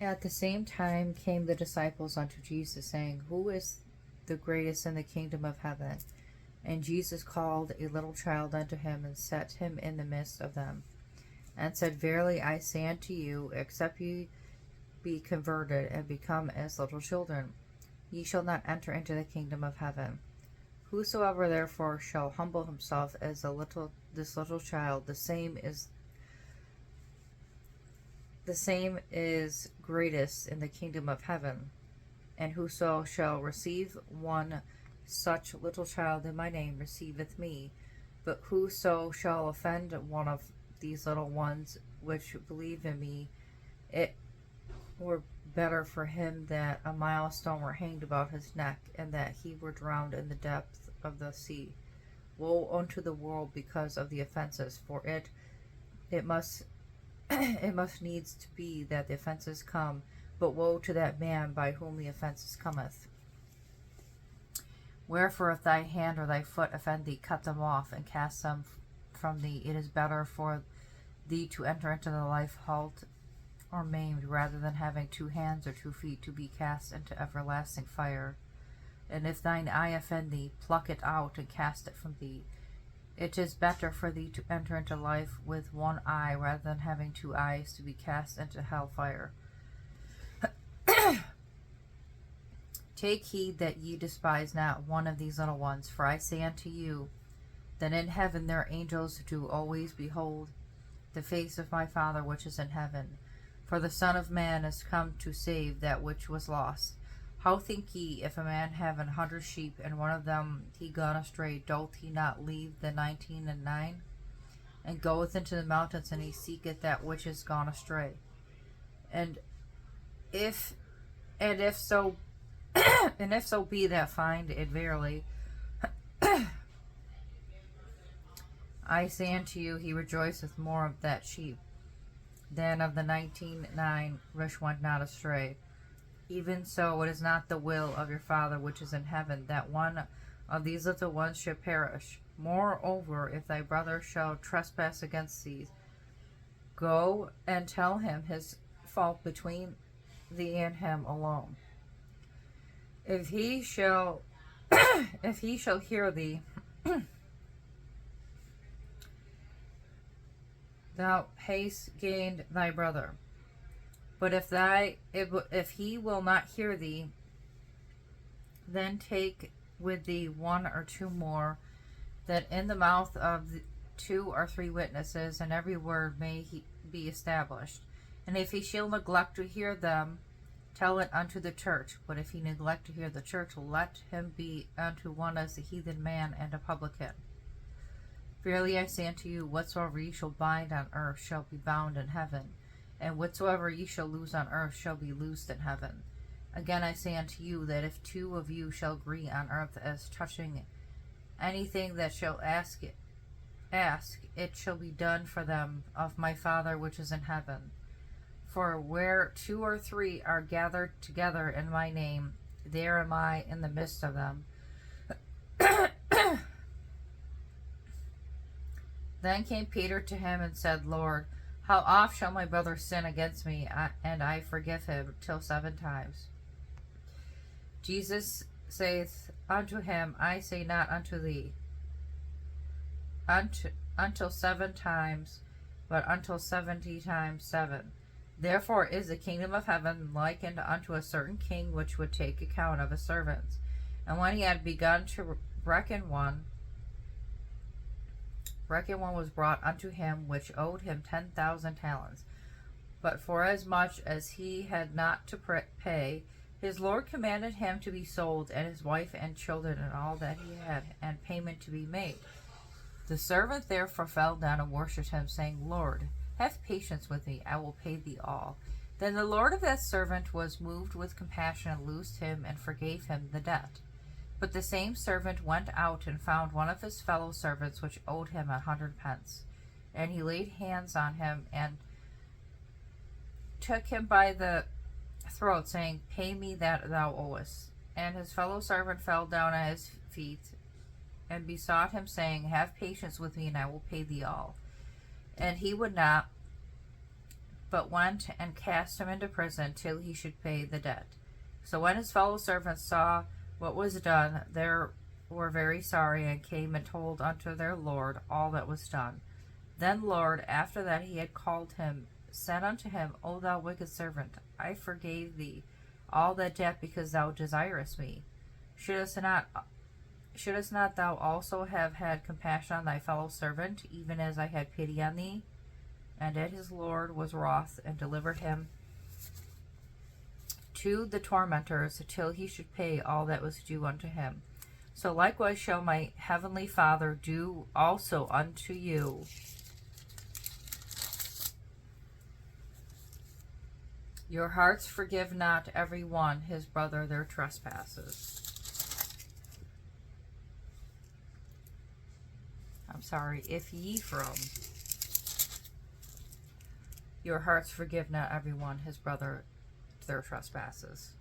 At the same time came the disciples unto Jesus, saying, Who is the greatest in the kingdom of heaven? And Jesus called a little child unto him, and set him in the midst of them, and said, Verily I say unto you, except ye be converted, and become as little children, ye shall not enter into the kingdom of heaven. Whosoever therefore shall humble himself as this little child, the same is greatest in the kingdom of heaven. And whoso shall receive one such little child in my name receiveth me. But whoso shall offend one of these little ones which believe in me, it were better for him that a milestone were hanged about his neck, and that he were drowned in the depth of the sea. Woe unto the world because of the offenses, for it must it must needs to be that the offenses come, but woe to that man by whom the offenses cometh. Wherefore if thy hand or thy foot offend thee, cut them off, and cast them from thee. It is better for thee to enter into the life halt or maimed, rather than having 2 hands or 2 feet to be cast into everlasting fire. And if thine eye offend thee, pluck it out, and cast it from thee. It is better for thee to enter into life with 1 eye, rather than having 2 eyes to be cast into hell fire. Take heed that ye despise not one of these little ones, for I say unto you, that in heaven their angels do always behold the face of my Father which is in heaven. For the Son of Man is come to save that which was lost. How think ye, if a man have 100 sheep, and one of them he gone astray, doth he not leave the 99, and goeth into the mountains, and he seeketh that which is gone astray? And if so and if so be that find it, verily I say unto you, he rejoiceth more of that sheep than of the 99 which went not astray. Even so it is not the will of your Father which is in heaven that one of these little ones should perish. Moreover, if thy brother shall trespass against thee, go and tell him his fault between thee and him alone. If he shall hear thee, thou hast gained thy brother. But if he will not hear thee, then take with thee 1 or 2 more, that in the mouth of 2 or 3 witnesses, and every word may be established. And if he shall neglect to hear them, tell it unto the church. But if he neglect to hear the church, let him be unto one as a heathen man and a publican. Verily I say unto you, whatsoever ye shall bind on earth shall be bound in heaven, and whatsoever ye shall loose on earth shall be loosed in heaven. Again I say unto you, that if 2 of you shall agree on earth as touching anything that shall ask, it shall be done for them of my Father which is in heaven. For where 2 or 3 are gathered together in my name, there am I in the midst of them. Then came Peter to him and said, Lord, how oft shall my brother sin against me, and I forgive him? Till 7 times. Jesus saith unto him, I say not unto thee, until 7 times, but until 70 times 7. Therefore is the kingdom of heaven likened unto a certain king, which would take account of his servants. And when he had begun to reckon, one was brought unto him, which owed him 10,000 talents. But forasmuch as he had not to pay, his Lord commanded him to be sold, and his wife and children, and all that he had, and payment to be made. The servant therefore fell down and worshipped him, saying, Lord, have patience with me, I will pay thee all. Then the Lord of that servant was moved with compassion, and loosed him, and forgave him the debt. But the same servant went out and found one of his fellow servants, which owed him 100 pence. And he laid hands on him, and took him by the throat, saying, Pay me that thou owest. And his fellow servant fell down at his feet, and besought him, saying, Have patience with me, and I will pay thee all. And he would not, but went and cast him into prison till he should pay the debt. So when his fellow servants saw what was done, they were very sorry, and came and told unto their Lord all that was done. Then Lord, after that he had called him, said unto him, O thou wicked servant, I forgave thee all that debt because thou desirest me. Shouldest not thou also have had compassion on thy fellow servant, even as I had pity on thee? And yet his Lord was wroth, and delivered him to the tormentors till he should pay all that was due unto him. So likewise shall my heavenly Father do also unto you, your hearts forgive not every one his brother their trespasses. If ye from your hearts forgive not every one his brother their trespasses.